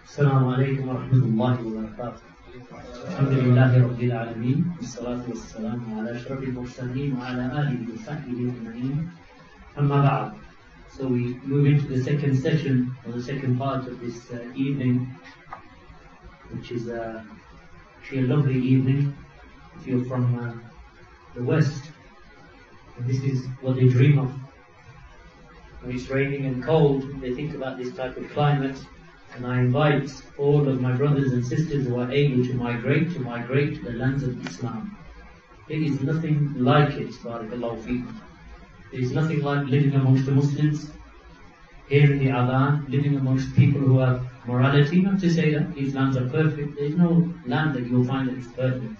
السلام عليكم ورحمة الله وبركاته. الحمد لله رب العالمين والصلاة والسلام على أشرف المرسلين وعلى آله وصحبه أجمعين. أما بعد. So we move into the second session or the second part of this evening, which is actually a lovely evening if you're from the West. And this is what they dream of. When it's raining and cold, they think about this type of climate. And I invite all of my brothers and sisters who are able to migrate to the lands of Islam. There is nothing like it, barakallahu feekum. There is nothing like living amongst the Muslims, hearing the adhan, living amongst people who have morality. Not to say that these lands are perfect. There is no land that you will find that is perfect.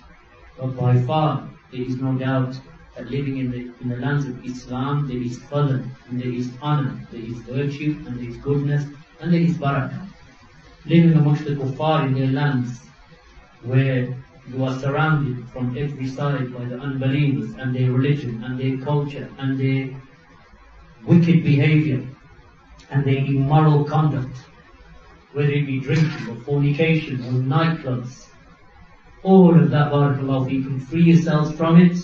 But by far, there is no doubt that living in the lands of Islam, there is fadl, and there is honor, there is virtue, and there is goodness, and there is barakah. Living amongst the kuffar in their lands, where you are surrounded from every side by the unbelievers and their religion and their culture and their wicked behavior and their immoral conduct, whether it be drinking or fornication or nightclubs, all of that, barakallahu feekum, free yourselves from it,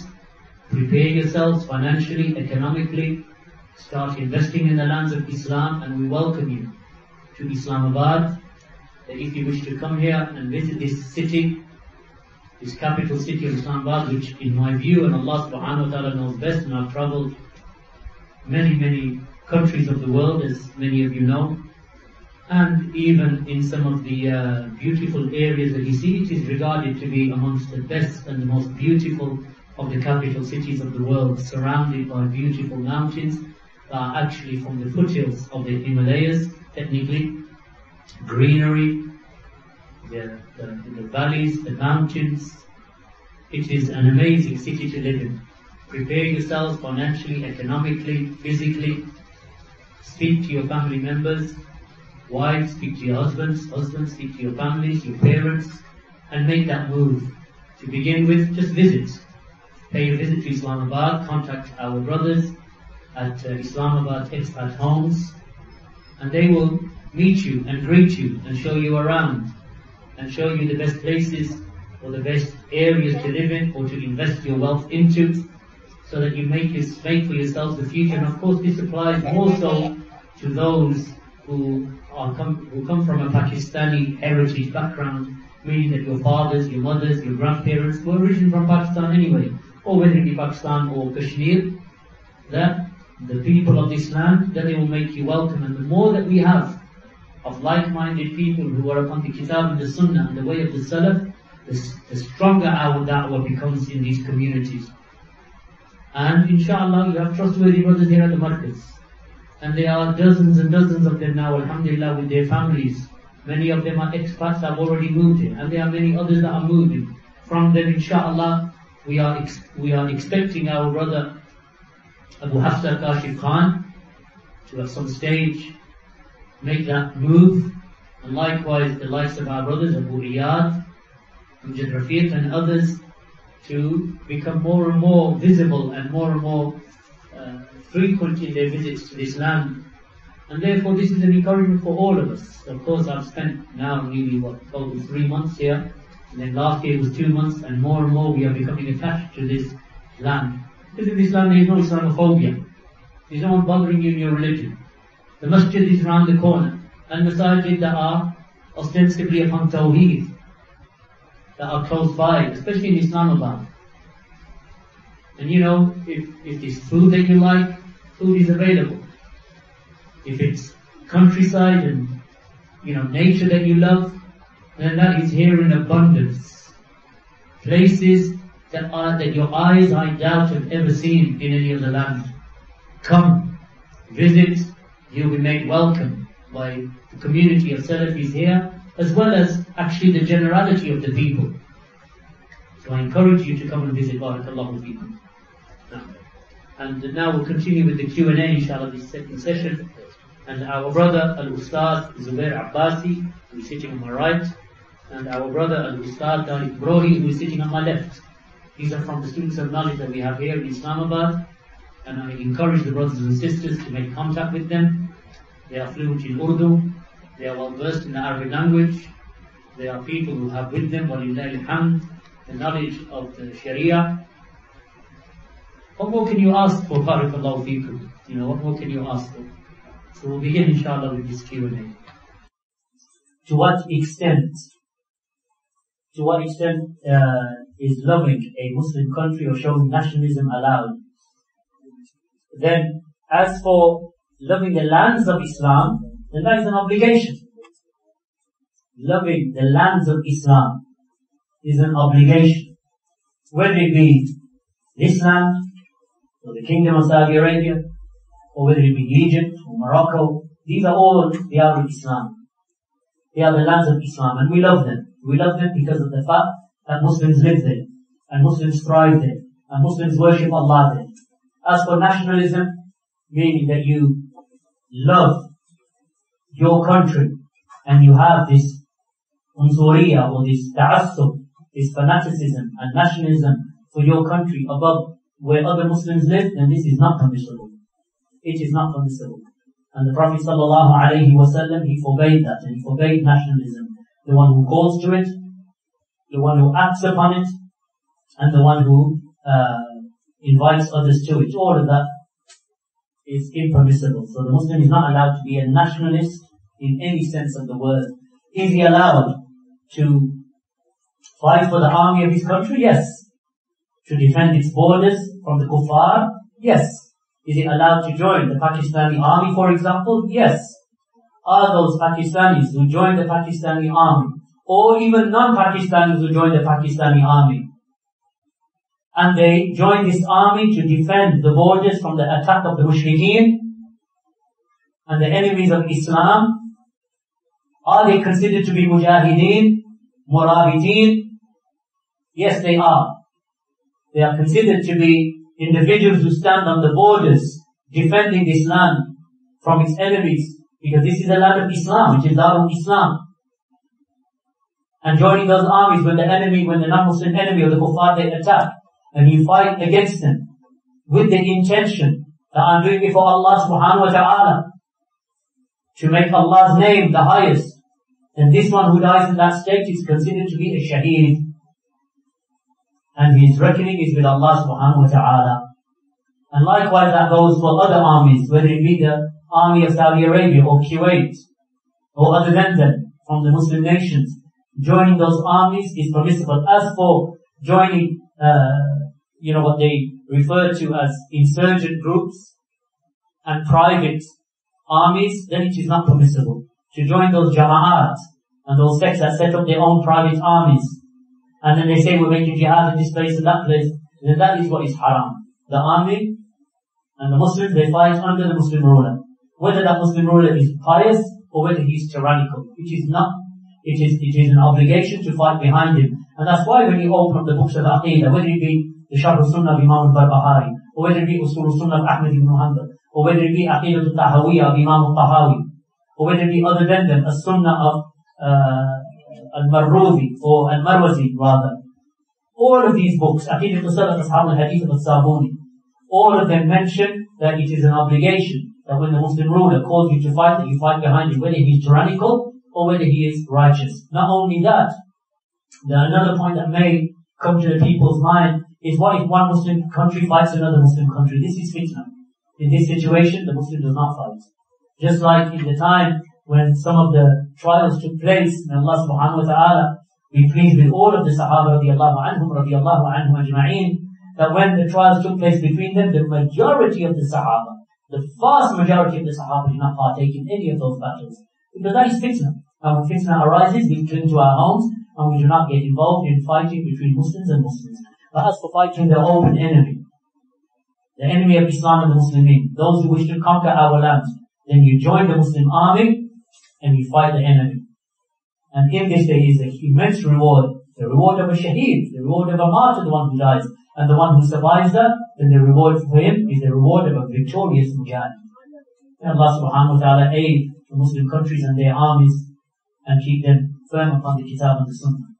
prepare yourselves financially, economically, start investing in the lands of Islam, and we welcome you to Islamabad. That if you wish to come here and visit this city, this capital city of Islamabad, which in my view, and Allah subhanahu wa ta'ala knows best, and I've travelled many countries of the world, as many of you know, and even in some of the beautiful areas that you see, it is regarded to be amongst the best and the most beautiful of the capital cities of the world, surrounded by beautiful mountains that are actually from the foothills of the Himalayas, technically, greenery, the valleys, the mountains. It is an amazing city to live in. Prepare yourselves financially, economically, physically. Speak to your family members. Wives, speak to your husbands. Husbands, speak to your families, your parents, and make that move. To begin with, just visit. Pay a visit to Islamabad. Contact our brothers at Islamabad Expat Homes, and they will meet you and greet you and show you around and show you the best places or the best areas to live in or to invest your wealth into, so that you make for yourselves the future. And of course this applies more so to those who come from a Pakistani heritage background, meaning that your fathers, your mothers, your grandparents were originally from Pakistan anyway, or whether it be Pakistan or Kashmir, that the people of this land, that they will make you welcome. And the more that we have of like-minded people who are upon the Kitab and the Sunnah and the way of the Salaf, the stronger our da'wah becomes in these communities. And inshallah, you have trustworthy brothers here at the Markaz. And there are dozens and dozens of them now, alhamdulillah, with their families. Many of them are expats that have already moved here, and there are many others that are moving. From them, inshallah, we are expecting our brother Abu Hafsa Kashif Khan to at some stage make that move, and likewise the likes of our brothers Abu Iyad, Amjad Rafiq and others, to become more and more visible and more frequent in their visits to this land. And therefore this is an encouragement for all of us. Of course I've spent now nearly probably 3 months here, and then last year it was 2 months, and more we are becoming attached to this land. Because in this land there is no Islamophobia. There's no one bothering you in your religion. The masjid is around the corner, and masajid that are ostensibly upon Tawheed, that are close by, especially in Islamabad. And you know, if there's food that you like, food is available. If it's countryside and nature that you love, then that is here in abundance. Places that your eyes, I doubt, have ever seen in any other land. Come, visit, you'll be made welcome by the community of Salafis here, as well as actually the generality of the people. So I encourage you to come and visit, barakallahu feekum. And now we'll continue with the Q&A, inshallah, this second session. And our brother Al-Ustad Zubair Abbasi, who is sitting on my right, and our brother Al-Ustad Tariq Brohi, who is sitting on my left. These are from the students of knowledge that we have here in Islamabad, and I encourage the brothers and sisters to make contact with them. They are fluent in Urdu. They are well versed in the Arabic language. They are people who have with them, walillahi alhamd, the knowledge of the Sharia. What more can you ask for? Barakallahu feekum. What more can you ask for? So we'll begin inshallah with this Q&A. To what extent is loving a Muslim country or showing nationalism allowed? Then, as for loving the lands of Islam, then that is an obligation. Loving the lands of Islam is an obligation. Whether it be this land, or the Kingdom of Saudi Arabia, or whether it be Egypt or Morocco, these are all diyar of Islam. They are the lands of Islam, and we love them. We love them because of the fact that Muslims live there, and Muslims thrive there, and Muslims worship Allah there. As for nationalism, meaning that you love your country, and you have this unsuriya, or this ta'assub, this fanaticism and nationalism for your country above where other Muslims live, then this is not permissible. It is not permissible. And the Prophet ﷺ, he forbade that, and he forbade nationalism. The one who calls to it, the one who acts upon it, and the one who invites others to it. All of that is impermissible. So the Muslim is not allowed to be a nationalist in any sense of the word. Is he allowed to fight for the army of his country? Yes. To defend its borders from the kuffar? Yes. Is it allowed to join the Pakistani army, for example? Yes. Are those Pakistanis who join the Pakistani army, or even non-Pakistanis who join the Pakistani army, and they join this army to defend the borders from the attack of the mushrikeen and the enemies of Islam, are they considered to be mujahideen, murabiteen? Yes, they are. They are considered to be individuals who stand on the borders defending this land from its enemies, because this is the land of Islam, which is Darul Islam. And joining those armies when the non-Muslim enemy or the kuffar, they attack, and you fight against them with the intention that I'm doing it for Allah subhanahu wa ta'ala, to make Allah's name the highest, then this one who dies in that state is considered to be a shaheed. And his reckoning is with Allah subhanahu wa ta'ala. And likewise that goes for other armies, whether it be the army of Saudi Arabia or Kuwait, or other than them from the Muslim nations. Joining those armies is permissible. As for joining, what they refer to as insurgent groups and private armies, then it is not permissible. To join those jama'at and those sects that set up their own private armies, and then they say we're making jihad in this place and that place, then that is what is haram. The army and the Muslims, they fight under the Muslim ruler. Whether that Muslim ruler is pious or whether he is tyrannical, which is not. It is an obligation to fight behind him. And that's why when you open up the books of Aqidah, whether it be the Sharh al-Sunnah of Imam al-Barbahari, or whether it be Usul al-Sunnah of Ahmad ibn Hanbal, or whether it be Aqidah al-Tahawiyya of Imam al-Tahawi, or whether it be other than them, a Sunnah of al-Marruzi, or al-Marwazi rather. All of these books, Aqidah al-Salaf, Ashab al-Hadith al-Sabuni, all of them mention that it is an obligation that when the Muslim ruler calls you to fight, that you fight behind him, whether he is tyrannical or whether he is righteous. Not only that, another point that may come to the people's mind is, what if one Muslim country fights another Muslim country? This is fitna. In this situation, the Muslim does not fight. Just like in the time when some of the trials took place, and Allah subhanahu wa ta'ala be pleased with all of the Sahaba radiallahu anhum ajma'een, that when the trials took place between them, the majority of the Sahaba, the vast majority of the Sahaba did not partake in any of those battles. Because that is fitna. And when fitna arises, we cling to our homes and we do not get involved in fighting between Muslims and Muslims. But as for fighting the open enemy, the enemy of Islam and the Muslimin, those who wish to conquer our lands, then you join the Muslim army and you fight the enemy. And in this there is an immense reward, the reward of a shaheed, the reward of a martyr, the one who dies, and the one who survives that, then the reward for him is the reward of a victorious mujahid. May Allah subhanahu wa ta'ala aid the Muslim countries and their armies and keep them firm upon the Kitab and the Sunnah.